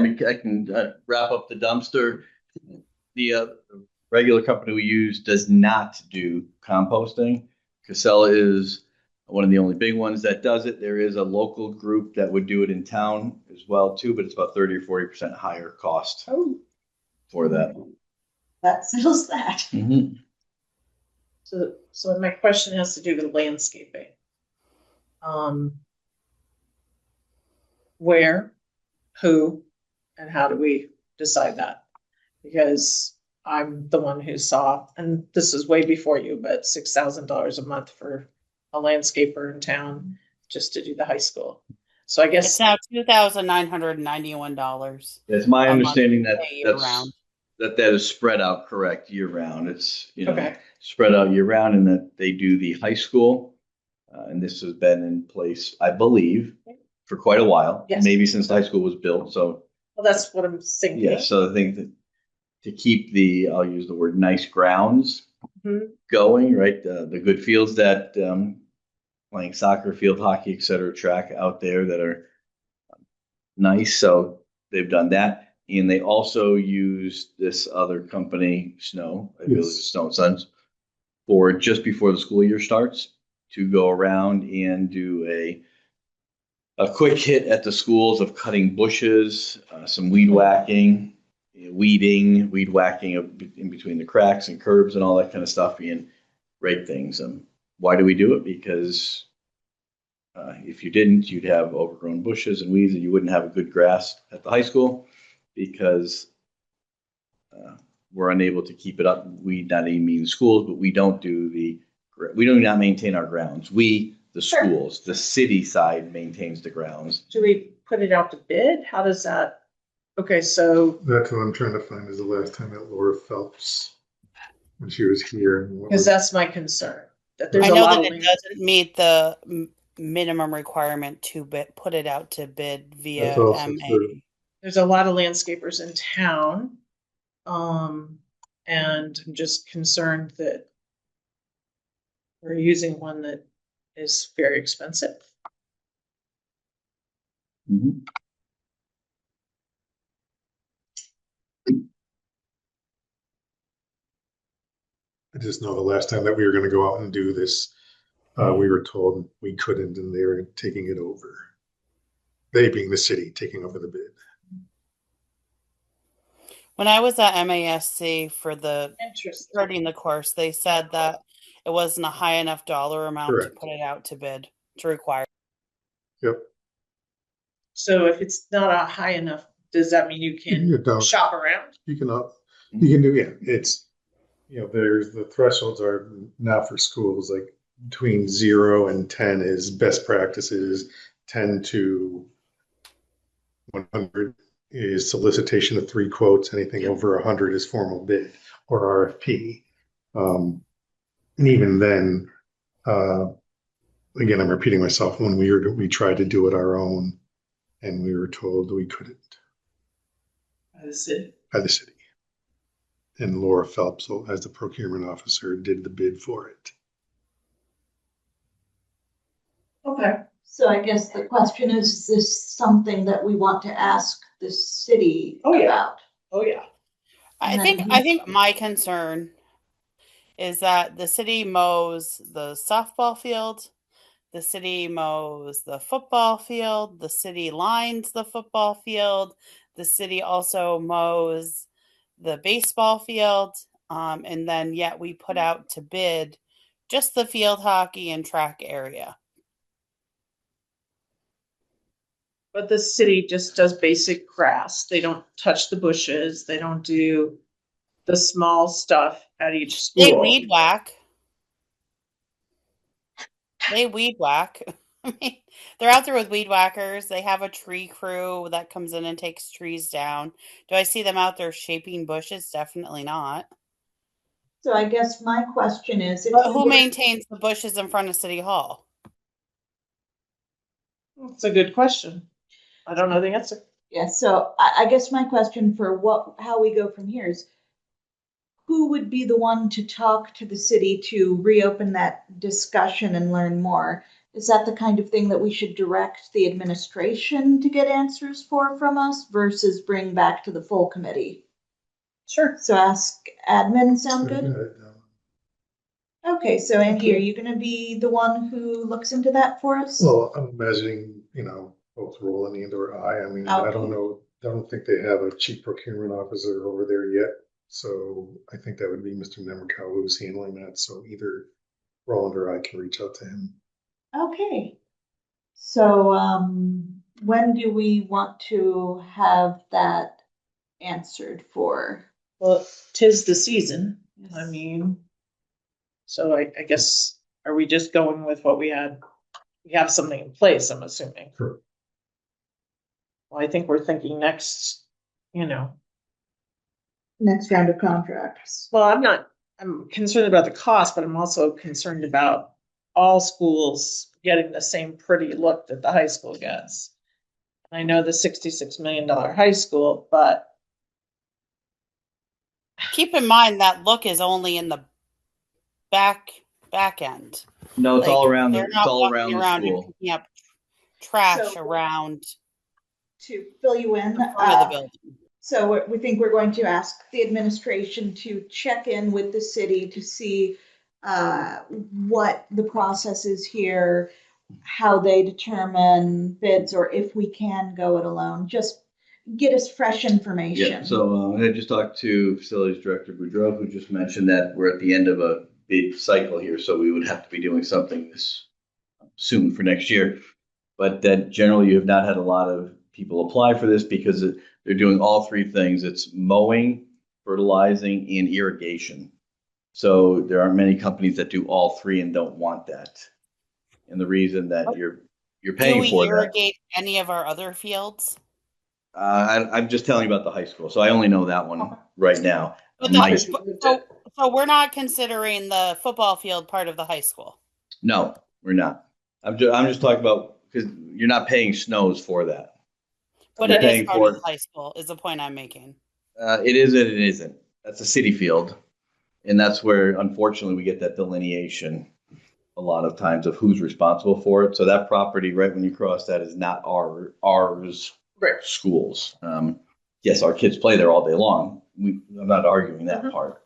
wrap up the dumpster. The regular company we use does not do composting. Casella is one of the only big ones that does it. There is a local group that would do it in town as well too, but it's about 30 or 40% higher cost for that. That settles that. So my question has to do with landscaping. Where, who, and how do we decide that. Because I'm the one who saw, and this is way before you, but $6,000 a month for a landscaper in town just to do the high school. So I It's guess, now $2,991. It's my a month understanding to that pay year that's, round. that is spread out correct year round. It's, okay, spread out year round and that they do the high school. And this has been in place, I believe, for quite a while. Yes. Maybe since the high school was built. So, well, that's what I'm thinking. yeah, so I think that to keep the, I'll use the word nice grounds Mhm. going, right? The good fields that playing soccer, field hockey, et cetera, track out there that are nice. So they've done that. And they also use this other company, Snow, I believe it's Snow and Sons, for just before the school year starts to go around and do a quick hit at the schools of cutting bushes, some weed whacking, weed whacking in between the cracks and curbs and all that kind of stuff, and rake things. Why do we do it? Because if you didn't, you'd have overgrown bushes and weeds, and you wouldn't have a good grass at the high school because we're unable to keep it up. We not even mean schools, but we don't not maintain our grounds. The Sure. schools, the city side maintains the grounds. Do we put it out to bid? How does that? Okay, so That's what I'm trying to find is the last time that Laura Phelps, when she was here. And what because was- that's my concern, that there's I a know lot that of it doesn't meet the minimum requirement to put it out to bid via That's also MA. true. there's a lot of landscapers in town. And I'm just concerned that we're using one that is very expensive. Mhm. I just know the last time that we were going to go out and do this, we were told we couldn't, and they were taking it over. They being the city taking over the bid. When I was at MASC for Interesting. starting the course, they said that it wasn't a high enough dollar amount Correct. to put it out to bid to require. Yep. So if it's not a high enough, does that mean you You can don't. shop around? You can do, yeah. It's, there's the thresholds are now for schools like between 0 and 10 is best practices. 10 to 100 is solicitation of 3 quotes. Anything over 100 is formal bid or RFP. And even then, again, I'm repeating myself. When we tried to do it our own, and we were told we couldn't By the city. by the city. And Laura Phelps, as the procurement officer, did the bid for it. Okay. So I guess the question is this something that we want to ask the city Oh, yeah. about? Oh, yeah. I think my concern is that the city mows the softball field, the city mows the football field, the city lines the football field, the city also mows the baseball field, and then yet we put out to bid just the field hockey and track area. But the city just does basic grass. They don't touch the bushes. They don't do the small stuff at each school. They weed whack. They weed whack. I mean, they're out there with weed whackers. They have a tree crew that comes in and takes trees down. Do I see them out there shaping bushes? Definitely not. So I guess my question is, if But we who were- maintains the bushes in front of City Hall? That's a good question. I don't know the answer. Yeah, so I guess my question for how we go from here is, who would be the one to talk to the city to reopen that discussion and learn more? Is that the kind of thing that we should direct the administration to get answers from us versus bring back to the full committee? Sure. So ask admin, sound good? Well, Okay, so Andy, are you gonna be the one who looks into that for us? I'm imagining, both Roland and or I mean, I Okay. don't know, I don't think they have a chief procurement officer over there yet. So I think that would be Mr. Nemerkow who's handling that. So either Roland or I can reach out to him. Okay. So, when do we want to have that answered for. Well, 'tis the season. I mean, so I guess, are we just going with what we had? We have something in place, I'm assuming. Correct. Well, I think we're thinking next, Next round of contracts. well, I'm concerned about the cost, but I'm also concerned about all schools getting the same pretty look that the high school gets. I know the $66 million high school, but Keep in mind that look is only in the back end. No, it's Like, all around they're it's not all walking around the around and school. picking up trash So- around To fill you in, the front of the building. so we think we're going to ask the administration to check in with the city to see what the process is here, how they determine bids, or if we can go it alone. Just get us fresh information. Yeah, so I just talked to Facilities Director Boudreau, who just mentioned that we're at the end of a bid cycle here, so we would have to be doing something this soon for next year. But that generally you have not had a lot of people apply for this because they're doing all three things. It's mowing, fertilizing, and irrigation. So there aren't many companies that do all three and don't want that. And the reason that you're Do paying we for that. irrigate any of our other fields? I'm just telling you about the high school, so I only know that one right now. But Mike, so we're not considering the football field part of the high school. no, we're not. I'm just talking about because you're not paying snows for that. But You're it is paying part for of the high school, is the point I'm making. it is and it isn't. That's a city field, and that's where unfortunately we get that delineation a lot of times of who's responsible for it. So that property right when you cross that is not ours. Right. Schools. Yes, our kids play there all day long. I'm not arguing that Mhm. part.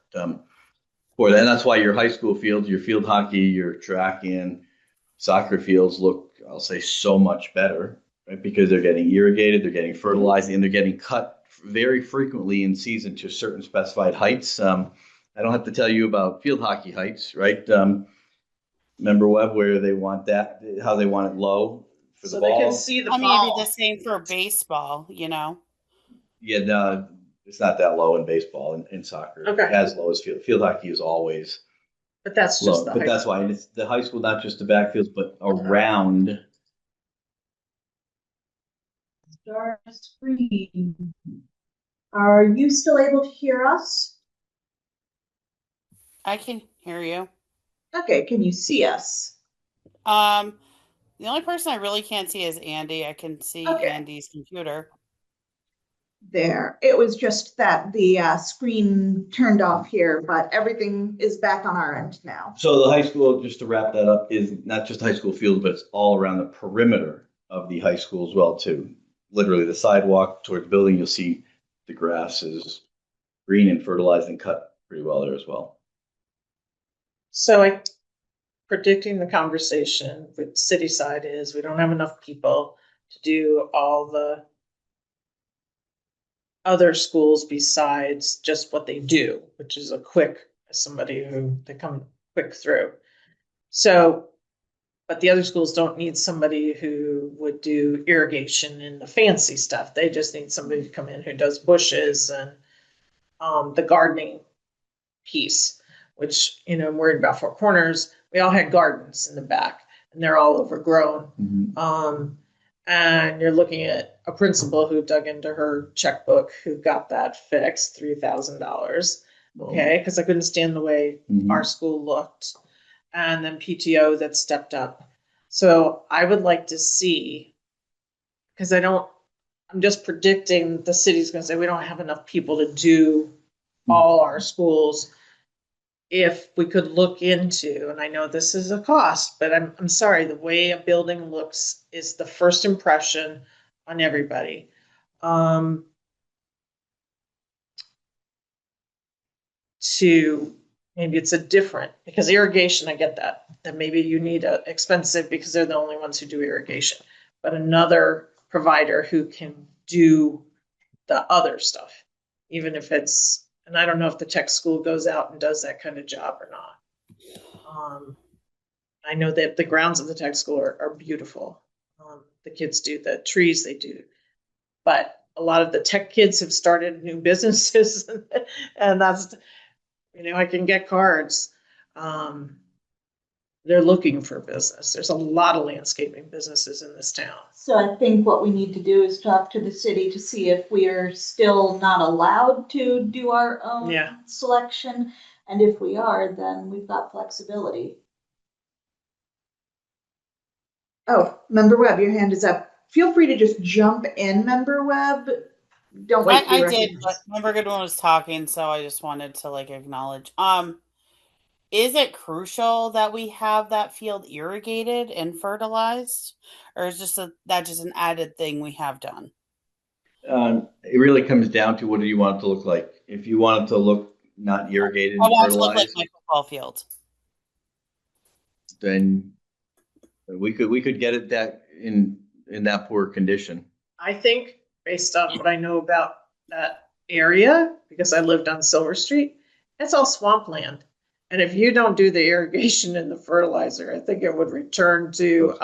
For that, and that's why your high school fields, your field hockey, your track and soccer fields look, I'll say, so much better, right? Because they're getting irrigated, they're getting fertilized, and they're getting cut very frequently in season to certain specified heights. I don't have to tell you about field hockey heights, right? Remember, Webb, where they want that, how they want it low for so the they can ball? see the I mean, it'd ball. be the same for baseball, Yeah, no, it's not that low in baseball and soccer. Okay. As low as field hockey is always But that's low. just the But high that's school. why it's the high school, not just the backfields, but around. Start screen. Are you still able to hear us? I can hear you. Okay, can you see us? The only person I really can't see is Andy. I can see Okay. Andy's computer. There. It was just that the screen turned off here, but everything is back on our end now. So the high school, just to wrap that up, is not just high school fields, but it's all around the perimeter of the high school as well, too. Literally the sidewalk towards the building, you'll see the grass is green and fertilized and cut pretty well there as well. So I predicting the conversation with city side is we don't have enough people to do all the other schools besides just what they do, which is somebody who they come quick through. So, but the other schools don't need somebody who would do irrigation and the fancy stuff. They just need somebody to come in who does bushes and the gardening piece, which, I'm worried about Four Corners. We all had gardens in the back and they're all overgrown. Mm-hmm. And you're looking at a principal who dug into her checkbook who got that fixed, $3,000. Okay, because I couldn't stand the way our school looked. And then PTO that stepped up. So I would like to see, because I'm just predicting the city's going to say we don't have enough people to do all our schools. If we could look into, and I know this is a cost, but I'm sorry, the way a building looks is the first impression on everybody. To maybe it's a different, because irrigation, I get that maybe you need a expensive because they're the only ones who do irrigation, but another provider who can do the other stuff, even if it's, and I don't know if the tech school goes out and does that kind of job or not. I know that the grounds of the tech school are beautiful. The kids do the trees, they do, but a lot of the tech kids have started new businesses and that's, I can get cards. They're looking for business. There's a lot of landscaping businesses in this town. So I think what we need to do is talk to the city to see if we are still not allowed to do our own Yeah. selection. And if we are, then we've got flexibility. Oh, Member Webb, your hand is up. Feel free to just jump in, Member Webb. Don't wait to be I did, recognized. but Member Goodwin was talking, so I just wanted to acknowledge. Is it crucial that we have that field irrigated and fertilized, or is that just an added thing we have done? It really comes down to what do you want it to look like. If you want it to look not irrigated I and want it to look like fertilized, my football field. then we could get it that in that poor condition. I think based on what I know about that area, because I lived on Silver Street, it's all swampland. And if you don't do the irrigation and the fertilizer, I think it would return to,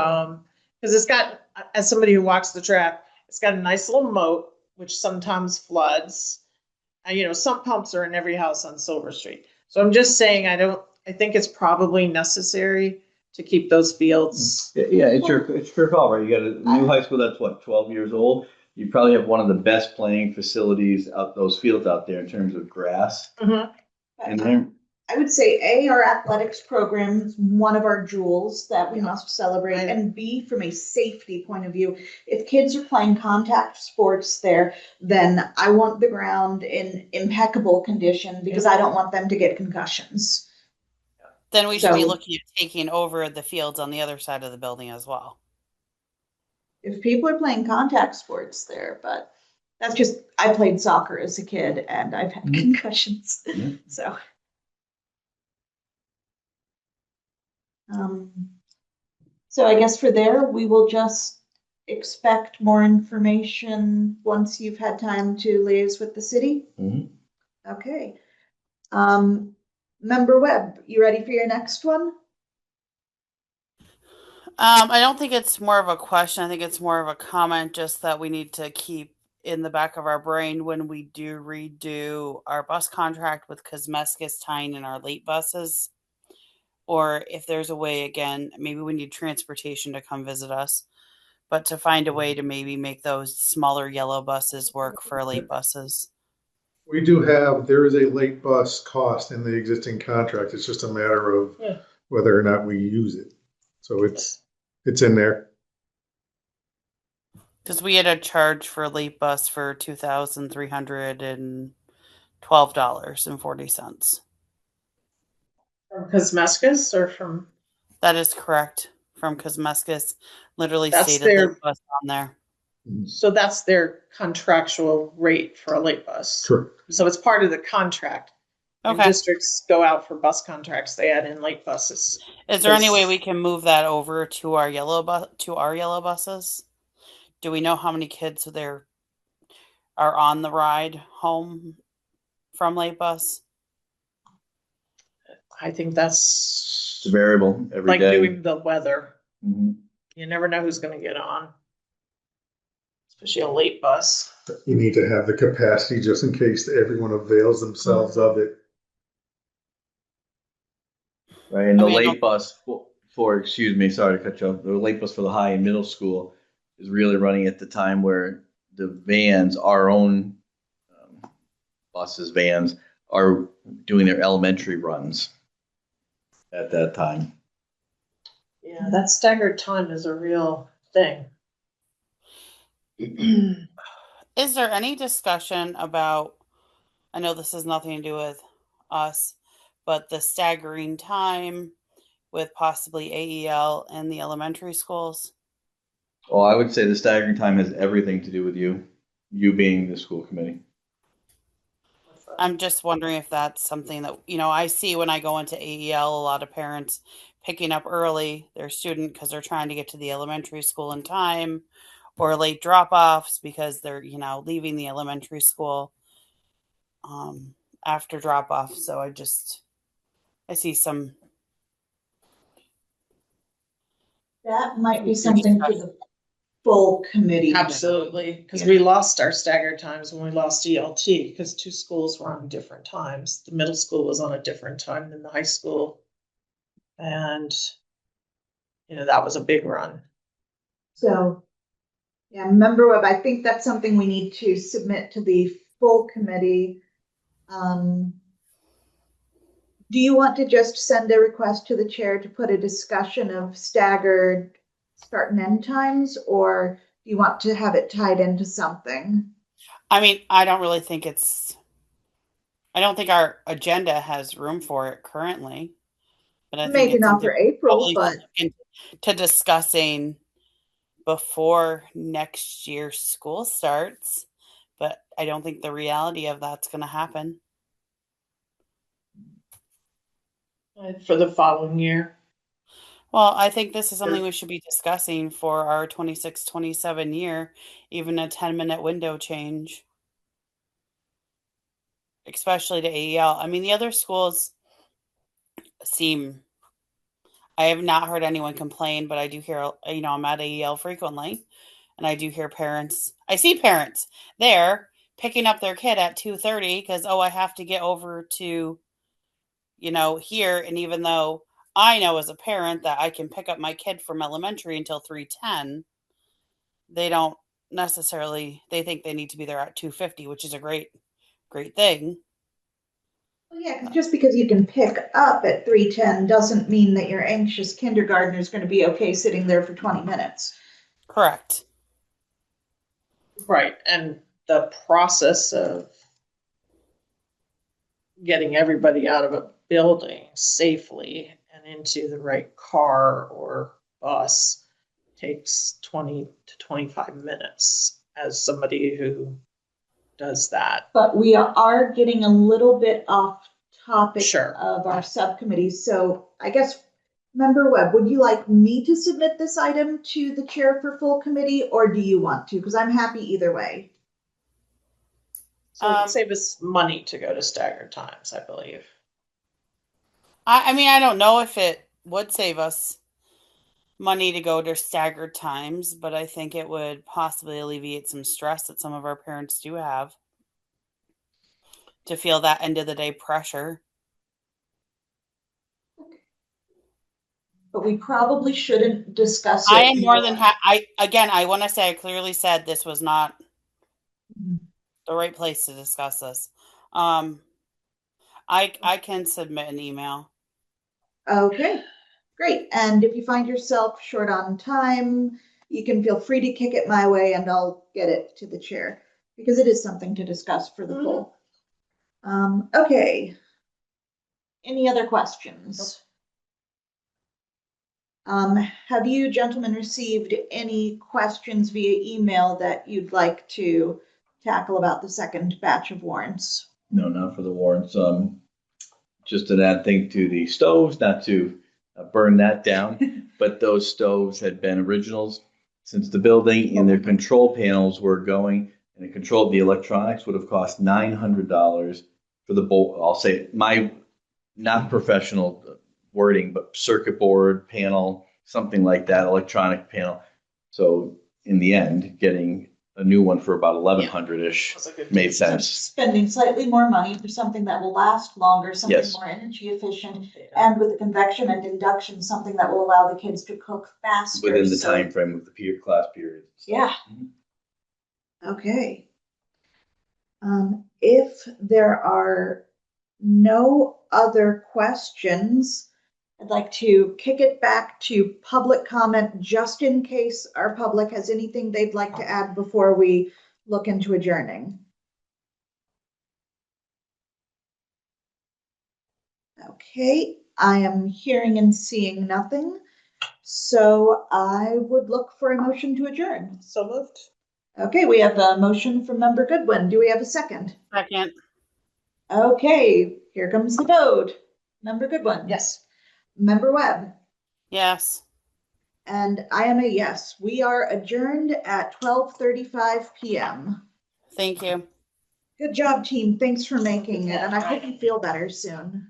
because it's got, as somebody who walks the track, it's got a nice little moat, which sometimes floods. And, sump pumps are in every house on Silver Street. So I'm just saying, I think it's probably necessary to keep those fields. Yeah, it's your call, right? You got a new high school that's 12 years old. You probably have one of the best playing facilities out those fields out there in terms of grass. Mm-hmm. In there. I would say our athletics program is one of our jewels that we must celebrate, Right. and B, from a safety point of view, if kids are playing contact sports there, then I want the ground in impeccable condition because I don't want them to get concussions. Then we should be looking at taking over the fields on the other side of the building as well. If people are playing contact sports there, but that's just, I played soccer as a kid and I've had concussions. So. So I guess for there, we will just expect more information once you've had time to liaise with the city. Mm-hmm. Okay. Member Webb, you ready for your next one? I don't think it's more of a question. I think it's more of a comment, just that we need to keep in the back of our brain when we do redo our bus contract with Kosmeskis tying in our late buses. Or if there's a way, again, maybe we need transportation to come visit us, but to find a way to maybe make those smaller yellow buses work for late buses. We do there is a late bus cost in the existing contract. It's just a matter of whether or not we use it. So it's in there. Because we had a charge for a late bus for $2,312.40. From Kosmeskis or from? That is correct. From Kosmeskis, literally That's stated their late bus on there. So that's their contractual rate for a late bus. Correct. So it's part of the contract. When districts go out for bus contracts, they add in late buses. Is there any way we can move that over to our yellow buses? Do we know how many kids there are on the ride home from late bus? I think that's It's a variable every like day. doing the weather. Mm-hmm. You never know who's going to get on, especially a late bus. You need to have the capacity just in case everyone avails themselves of it. Right, and the late bus excuse me, sorry to cut you off. The late bus for the high and middle school is really running at the time where the vans, our own vans, are doing their elementary runs at that time. Yeah, that staggered time is a real thing. Is there any discussion about, I know this has nothing to do with us, but the staggering time with possibly AEL and the elementary schools? Well, I would say the staggering time has everything to do with you being the school committee. I'm just wondering if that's something that, I see when I go into AEL, a lot of parents picking up early their student because they're trying to get to the elementary school in time, or late drop-offs because they're, leaving the elementary school after drop-off. So I see some. That might be something full committee. Absolutely, because we lost our staggered times when we lost ELT, because 2 schools were on different times. The middle school was on a different time than the high school. And, that was a big run. So, yeah, member Webb, I think that's something we need to submit to the full committee. Do you want to just send a request to the chair to put a discussion of staggered start and end times, or do you want to have it tied into something? I mean, I don't think our agenda has room for it currently, but I think Maybe it's not something for April, probably but to discussing before next year's school starts. But I don't think the reality of that's going to happen. For the following year. Well, I think this is something we should be discussing for our 26-27 year, even a 10-minute window change, especially to AEL. I mean, the other schools I have not heard anyone complain, but I do hear, I'm at AEL frequently, and I do hear I see parents there picking up their kid at 2:30 because, I have to get over to, here. And even though I know as a parent that I can pick up my kid from elementary until 3:10, they don't necessarily, they think they need to be there at 2:50, which is a great thing. well, yeah, 'cause just because you can pick up at 3:10 doesn't mean that your anxious kindergartner is going to be okay sitting there for 20 minutes. Correct. Right, and the process of getting everybody out of a building safely and into the right car or bus takes 20 to 25 minutes as somebody who does that. But we are getting a little bit off topic Sure. of our subcommittee. So I guess, Member Webb, would you like me to submit this item to the chair for full committee, or do you want to? Because I'm happy either way. So it would save us money to go to staggered times, I believe. I mean, I don't know if it would save us money to go to staggered times, but I think it would possibly alleviate some stress that some of our parents do have to feel that end of the day pressure. But we probably shouldn't discuss it. I am more than I want to say I clearly said this was not the right place to discuss this. I can submit an email. Okay, great. And if you find yourself short on time, you can feel free to kick it my way and I'll get it to the chair because it is something to discuss for the full. Okay. Any other questions? Have you gentlemen received any questions via email that you'd like to tackle about the second batch of warrants? No, not for the warrants. Just an add thing to the stoves, not to burn that down, but those stoves had been originals since the building, and their control panels were going, and the electronics would have cost $900 for the bolt. I'll say my not professional wording, but circuit board panel, something like that, electronic panel. So in the end, getting a new one for about 1,100-ish made sense. Spending slightly more money for something that will last longer, something Yes. more energy efficient, and with the convection and induction, something that will allow the kids to cook faster. Within the time frame of the class period. Yeah. Okay. If there are no other questions, I'd like to kick it back to public comment just in case our public has anything they'd like to add before we look into adjourning. Okay, I am hearing and seeing nothing. So I would look for a motion to adjourn. So moved. Okay, we have a motion from Member Goodwin. Do we have a second? Second. Okay, here comes the vote. Member Goodwin? Yes. Member Webb? Yes. And I am a yes. We are adjourned at 12:35 p.m. Thank you. Good job, team. Thanks for making it, and I hope you feel better soon.